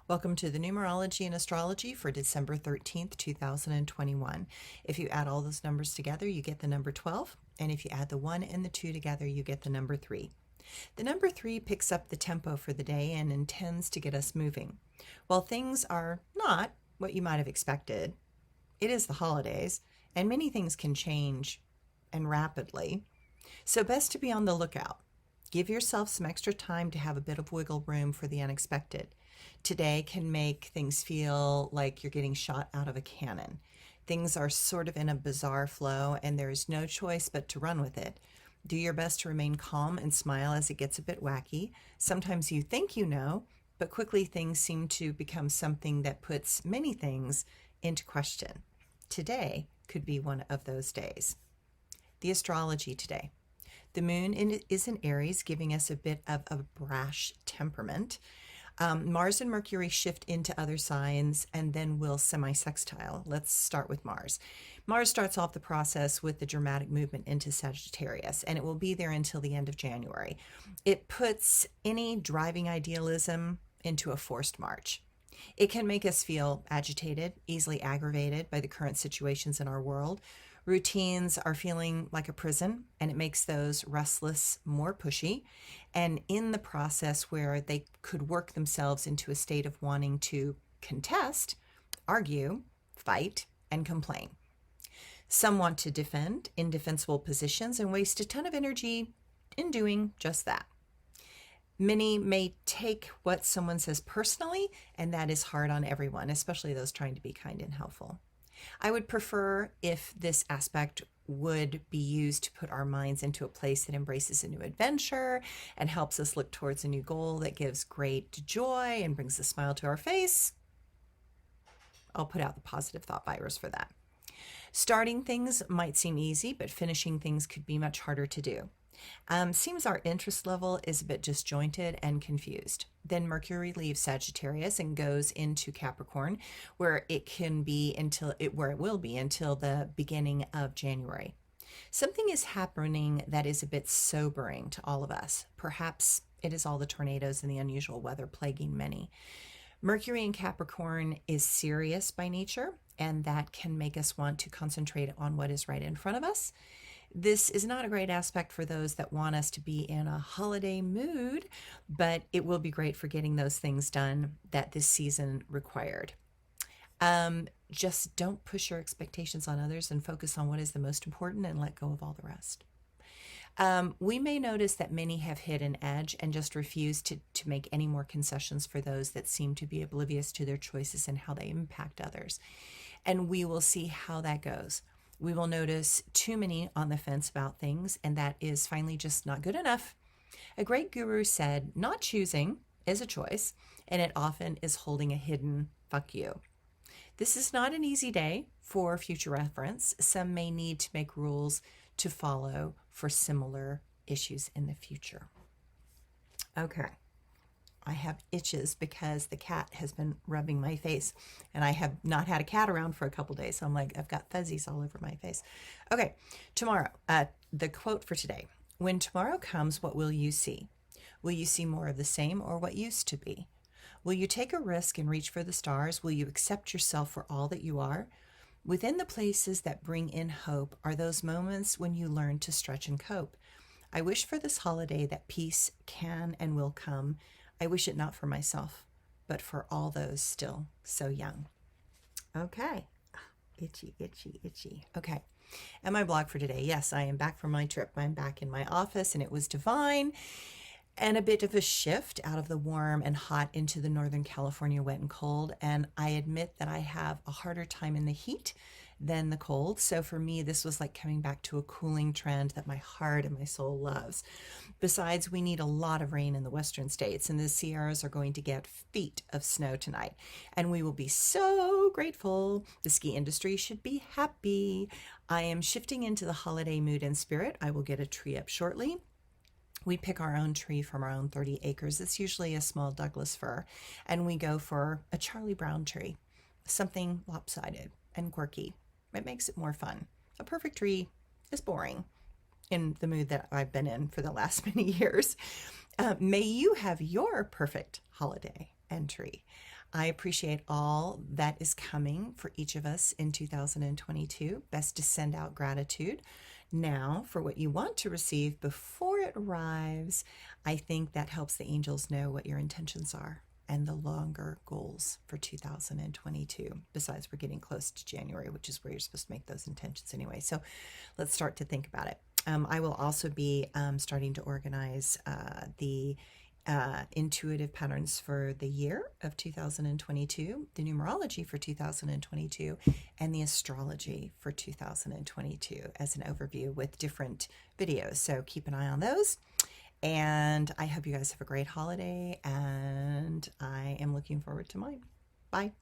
Welcome to the Numerology and Astrology for December 13th, 2021. If you add all those numbers together, you get the number 12. And if you add the 1 and the 2 together, you get the number 3. The number 3 picks up the tempo for the day and intends to get us moving. While things are not what you might have expected, it is the holidays, and many things can change and rapidly. So best to be on the lookout. Give yourself some extra time to have a bit of wiggle room for the unexpected. Today can make things feel like you're getting shot out of a cannon. Things are sort of in a bizarre flow, and there is no choice but to run with it. Do your best to remain calm and smile as it gets a bit wacky. Sometimes you think you know, but quickly things seem to become something that puts many things into question. Today could be one of those days. The astrology today. The moon is in Aries, giving us a bit of a brash temperament. Mars and Mercury shift into other signs and then will semi-sextile. Let's start with Mars. Mars starts off the process with the dramatic movement into Sagittarius, and it will be there until the end of January. It puts any driving idealism into a forced march. It can make us feel agitated, easily aggravated by the current situations in our world. Routines are feeling like a prison, and it makes those restless more pushy, and in the process where they could work themselves into a state of wanting to contest, argue, fight, and complain. Some want to defend indefensible positions and waste a ton of energy in doing just that. Many may take what someone says personally, and that is hard on everyone, especially those trying to be kind and helpful. I would prefer if this aspect would be used to put our minds into a place that embraces a new adventure and helps us look towards a new goal that gives great joy and brings a smile to our face. I'll put out the positive thought virus for that. Starting things might seem easy, but finishing things could be much harder to do. Seems our interest level is a bit disjointed and confused. Then Mercury leaves Sagittarius and goes into Capricorn, where it will be until the beginning of January. Something is happening that is a bit sobering to all of us. Perhaps it is all the tornadoes and the unusual weather plaguing many. Mercury in Capricorn is serious by nature, and that can make us want to concentrate on what is right in front of us. This is not a great aspect for those that want us to be in a holiday mood, but it will be great for getting those things done that this season required. Just don't push your expectations on others and focus on what is the most important and let go of all the rest. We may notice that many have hit an edge and just refuse to make any more concessions for those that seem to be oblivious to their choices and how they impact others. And we will see how that goes. We will notice too many on the fence about things, and that is finally just not good enough. A great guru said, not choosing is a choice, and it often is holding a hidden fuck you. This is not an easy day for future reference. Some may need to make rules to follow for similar issues in the future. Okay. I have itches because the cat has been rubbing my face, and I have not had a cat around for a couple days. So I'm like, I've got fuzzies all over my face. Okay, tomorrow, the quote for today. When tomorrow comes, what will you see? Will you see more of the same or what used to be? Will you take a risk and reach for the stars? Will you accept yourself for all that you are? Within the places that bring in hope are those moments when you learn to stretch and cope. I wish for this holiday that peace can and will come. I wish it not for myself, but for all those still so young. Okay. Itchy, itchy, itchy. Okay. And my blog for today. Yes, I am back from my trip. I'm back in my office, and it was divine and a bit of a shift out of the warm and hot into the Northern California wet and cold. And I admit that I have a harder time in the heat than the cold. So for me, this was like coming back to a cooling trend that my heart and my soul loves. Besides, we need a lot of rain in the western states, and the Sierras are going to get feet of snow tonight. And we will be so grateful. The ski industry should be happy. I am shifting into the holiday mood and spirit. I will get a tree up shortly. We pick our own tree from our own 30 acres. It's usually a small Douglas fir, and we go for a Charlie Brown tree, something lopsided and quirky. It makes it more fun. A perfect tree is boring in the mood that I've been in for the last many years. May you have your perfect holiday and tree. I appreciate all that is coming for each of us in 2022. Best to send out gratitude now for what you want to receive before it arrives. I think that helps the angels know what your intentions are and the longer goals for 2022. Besides, we're getting close to January, which is where you're supposed to make those intentions anyway. So let's start to think about it. I will also be starting to organize the intuitive patterns for the year of 2022, the numerology for 2022, and the astrology for 2022 as an overview with different videos. So keep an eye on those. And I hope you guys have a great holiday, and I am looking forward to mine. Bye.